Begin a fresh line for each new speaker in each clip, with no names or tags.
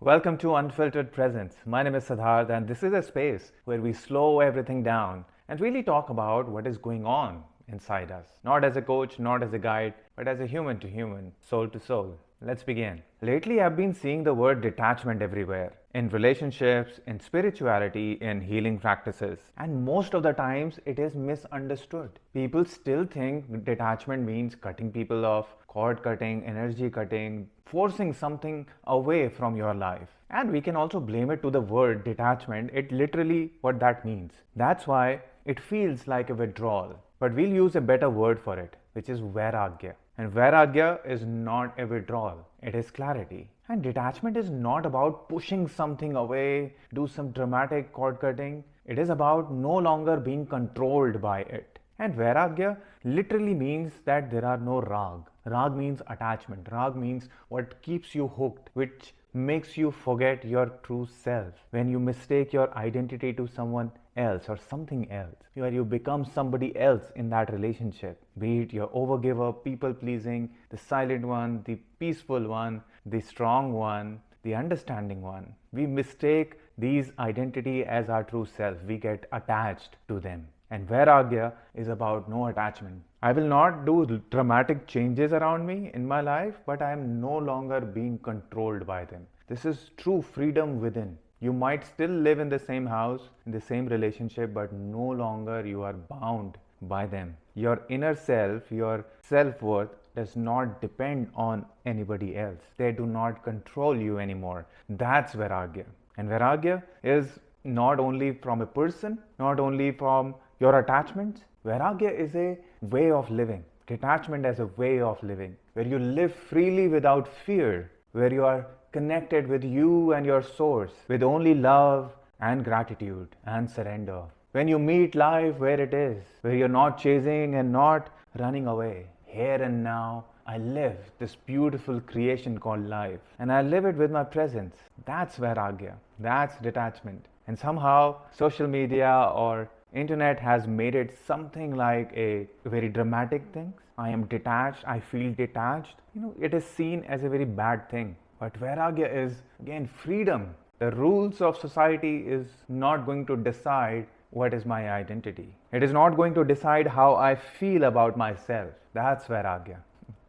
Welcome to Unfiltered Presence. My name is Siddharth, and this is a space where we slow everything down and really talk about what is going on inside us. Not as a coach, not as a guide, but as a human to human, soul to soul. Let's begin. Lately, I've been seeing the word detachment everywhere in relationships, in spirituality, in healing practices, and most of the times it is misunderstood. People still think detachment means cutting people off, cord cutting, energy cutting, forcing something away from your life. And we can also blame it to the word detachment. It literally what that means. That's why it feels like a withdrawal. But we'll use a better word for it, which is Vairagya. And Vairagya is not a withdrawal, it is clarity. And detachment is not about pushing something away, do some dramatic cord cutting. It is about no longer being controlled by it. And Vairagya literally means that there are no rag. Rag means attachment. Rag means what keeps you hooked, which makes you forget your true self. When you mistake your identity to someone else or something else, where you become somebody else in that relationship, be it your overgiver, people pleasing, the silent one, the peaceful one, the strong one, the understanding one. We mistake these identity as our true self. We get attached to them. And Vairagya is about no attachment. I will not do dramatic changes around me in my life, but I am no longer being controlled by them. This is true freedom within. You might still live in the same house, in the same relationship, but no longer you are bound by them. Your inner self, your self-worth does not depend on anybody else. They do not control you anymore. That's Vairagya. And Vairagya is not only from a person, not only from your attachments. Vairagya is a way of living. Detachment as a way of living, where you live freely without fear, where you are connected with you and your source, with only love and gratitude and surrender. When you meet life where it is, where you're not chasing and not running away. Here and now, I live this beautiful creation called life, and I live it with my presence. That's Vairagya. That's detachment. And somehow, social media or internet has made it something like a very dramatic thing. I am detached, I feel detached. It is seen as a very bad thing. But Vairagya is again freedom. The rules of society is not going to decide what is my identity. It is not going to decide how I feel about myself. That's Vairagya.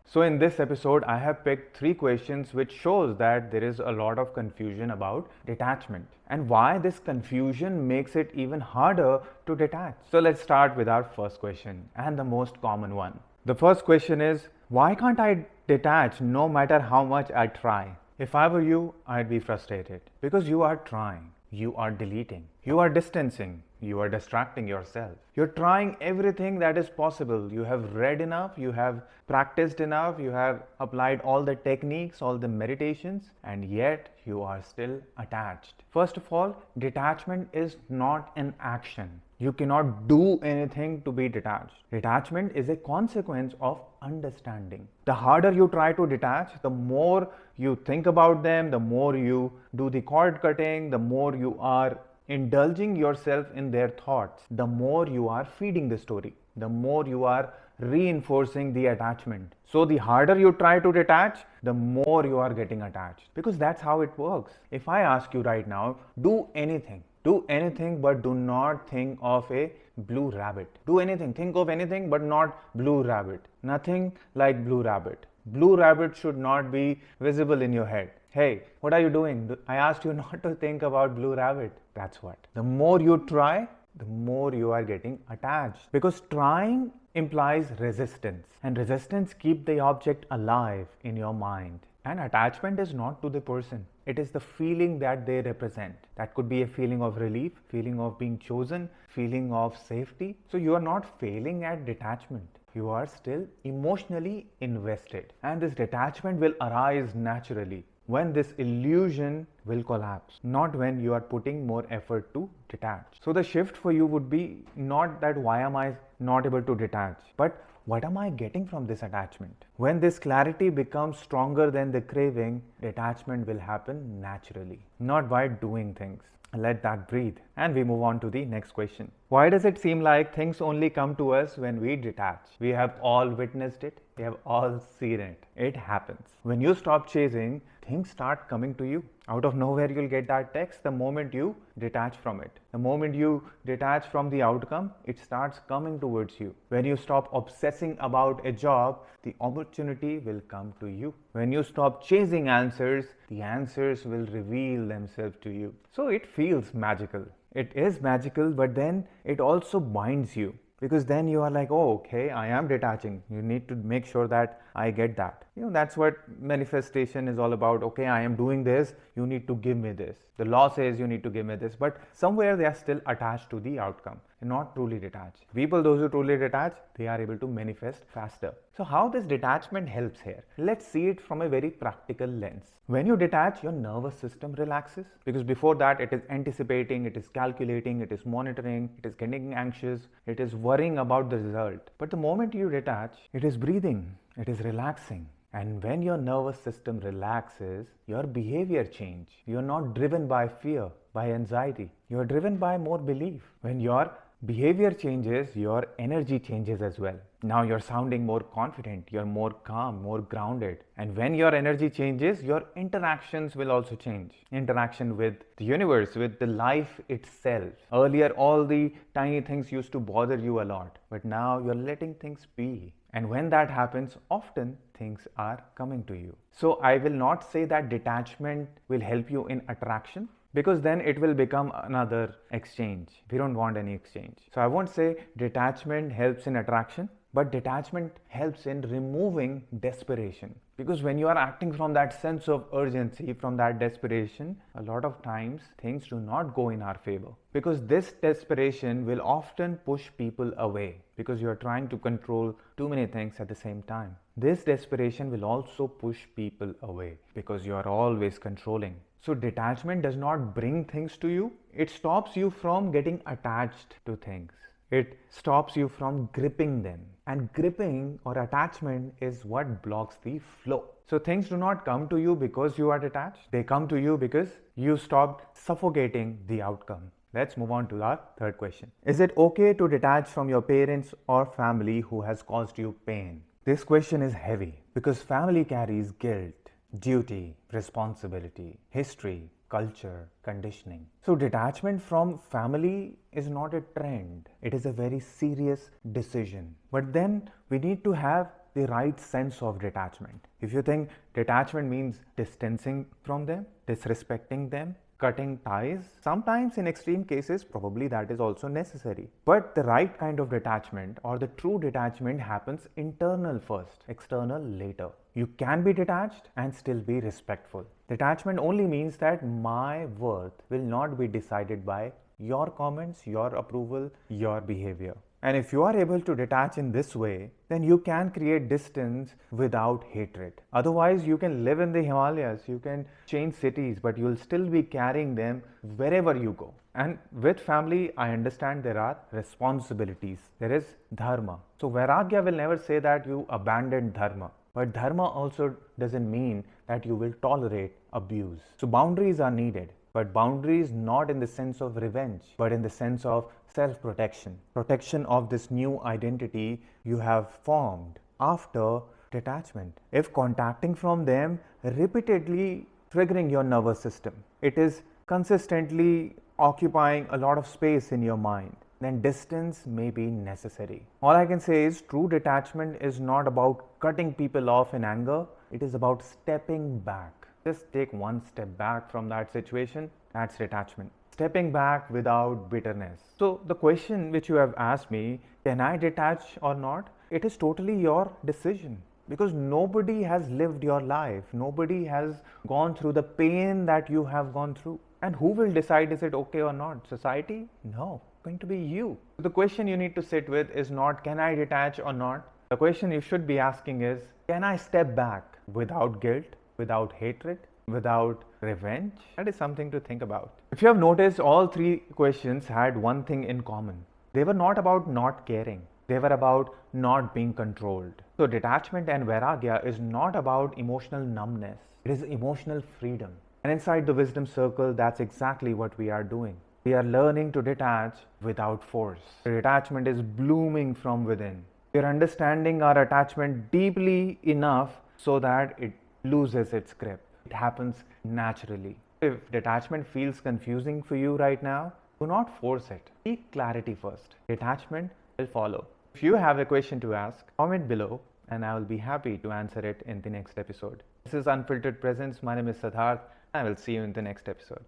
So in this episode, I have picked 3 questions which shows that there is a lot of confusion about detachment and why this confusion makes it even harder to detach. So let's start with our first question and the most common one. The first question is, why can't I detach no matter how much I try? If I were you, I'd be frustrated because you are trying. You are deleting, you are distancing, you are distracting yourself. You're trying everything that is possible. You have read enough, you have practiced enough, you have applied all the techniques, all the meditations, and yet you are still attached. First of all, detachment is not an action. You cannot do anything to be detached. Detachment is a consequence of understanding. The harder you try to detach, the more you think about them, the more you do the cord cutting, the more you are indulging yourself in their thoughts, the more you are feeding the story, the more you are reinforcing the attachment. So the harder you try to detach, the more you are getting attached, because that's how it works. If I ask you right now, do anything, but do not think of a blue rabbit. Do anything, think of anything, but not blue rabbit. Nothing like blue rabbit. Blue rabbit should not be visible in your head. Hey, what are you doing? I asked you not to think about blue rabbit. That's what. The more you try, the more you are getting attached, because trying implies resistance, and resistance keeps the object alive in your mind. And attachment is not to the person. It is the feeling that they represent. That could be a feeling of relief, feeling of being chosen, feeling of safety. So you are not failing at detachment. You are still emotionally invested. And this detachment will arise naturally when this illusion will collapse, not when you are putting more effort to detach. So the shift for you would be not that why am I not able to detach, but what am I getting from this attachment? When this clarity becomes stronger than the craving, detachment will happen naturally, not by doing things. Let that breathe. And we move on to the next question. Why does it seem like things only come to us when we detach? We have all witnessed it, we have all seen it. It happens. When you stop chasing, things start coming to you. Out of nowhere, you'll get that text the moment you detach from it. The moment you detach from the outcome, it starts coming towards you. When you stop obsessing about a job, the opportunity will come to you. When you stop chasing answers, the answers will reveal themselves to you. So it feels magical. It is magical, but then it also binds you, because then you are like, oh, okay, I am detaching. You need to make sure that I get that. That's what manifestation is all about. Okay, I am doing this, you need to give me this. The law says you need to give me this, but somewhere they are still attached to the outcome and not truly detached. People, those who truly detach, they are able to manifest faster. So how this detachment helps here? Let's see it from a very practical lens. When you detach, your nervous system relaxes, because before that it is anticipating, it is calculating, it is monitoring, it is getting anxious, it is worrying about the result. But the moment you detach, it is breathing, it is relaxing. And when your nervous system relaxes, your behavior changes. You're not driven by fear, by anxiety. You're driven by more belief. When your behavior changes, your energy changes as well. Now you're sounding more confident, you're more calm, more grounded. And when your energy changes, your interactions will also change. Interaction with the universe, with the life itself. Earlier, all the tiny things used to bother you a lot, but now you're letting things be. And when that happens, often things are coming to you. So I will not say that detachment will help you in attraction, because then it will become another exchange. We don't want any exchange. So I won't say detachment helps in attraction, but detachment helps in removing desperation. Because when you are acting from that sense of urgency, from that desperation, a lot of times things do not go in our favor. Because this desperation will often push people away, because you are trying to control too many things at the same time. This desperation will also push people away, because you are always controlling. So detachment does not bring things to you. It stops you from getting attached to things. It stops you from gripping them. And gripping or attachment is what blocks the flow. So things do not come to you because you are detached. They come to you because you stopped suffocating the outcome. Let's move on to our third question. Is it okay to detach from your parents or family who has caused you pain? This question is heavy, because family carries guilt, duty, responsibility, history, culture, conditioning. So detachment from family is not a trend. It is a very serious decision. But then we need to have the right sense of detachment. If you think detachment means distancing from them, disrespecting them, cutting ties, sometimes in extreme cases probably that is also necessary. But the right kind of detachment, or the true detachment, happens internal first, external later. You can be detached and still be respectful. Detachment only means that my worth will not be decided by your comments, your approval, your behavior. And if you are able to detach in this way, then you can create distance without hatred. Otherwise, you can live in the Himalayas, you can change cities, but you'll still be carrying them wherever you go. And with family, I understand there are responsibilities. There is dharma. So Vairagya will never say that you abandon dharma. But dharma also doesn't mean that you will tolerate abuse. So boundaries are needed. But boundaries not in the sense of revenge, but in the sense of self-protection. Protection of this new identity you have formed after detachment. If contacting from them repeatedly triggering your nervous system, it is consistently occupying a lot of space in your mind, then distance may be necessary. All I can say is true detachment is not about cutting people off in anger. It is about stepping back. Just take one step back from that situation. That's detachment. Stepping back without bitterness. So the question which you have asked me, can I detach or not? It is totally your decision, because nobody has lived your life. Nobody has gone through the pain that you have gone through. And who will decide is it okay or not? Society? No. It's going to be you. The question you need to sit with is not can I detach or not? The question you should be asking is, can I step back without guilt, without hatred, without revenge? That is something to think about. If you have noticed, all three questions had one thing in common. They were not about not caring. They were about not being controlled. So detachment and Vairagya is not about emotional numbness. It is emotional freedom. And inside the wisdom circle, that's exactly what we are doing. We are learning to detach without force. The detachment is blooming from within. We are understanding our attachment deeply enough so that it loses its grip. It happens naturally. If detachment feels confusing for you right now, do not force it. Seek clarity first. Detachment will follow. If you have a question to ask, comment below and I will be happy to answer it in the next episode. This is Unfiltered Presence. My name is Siddharth. I will see you in the next episode.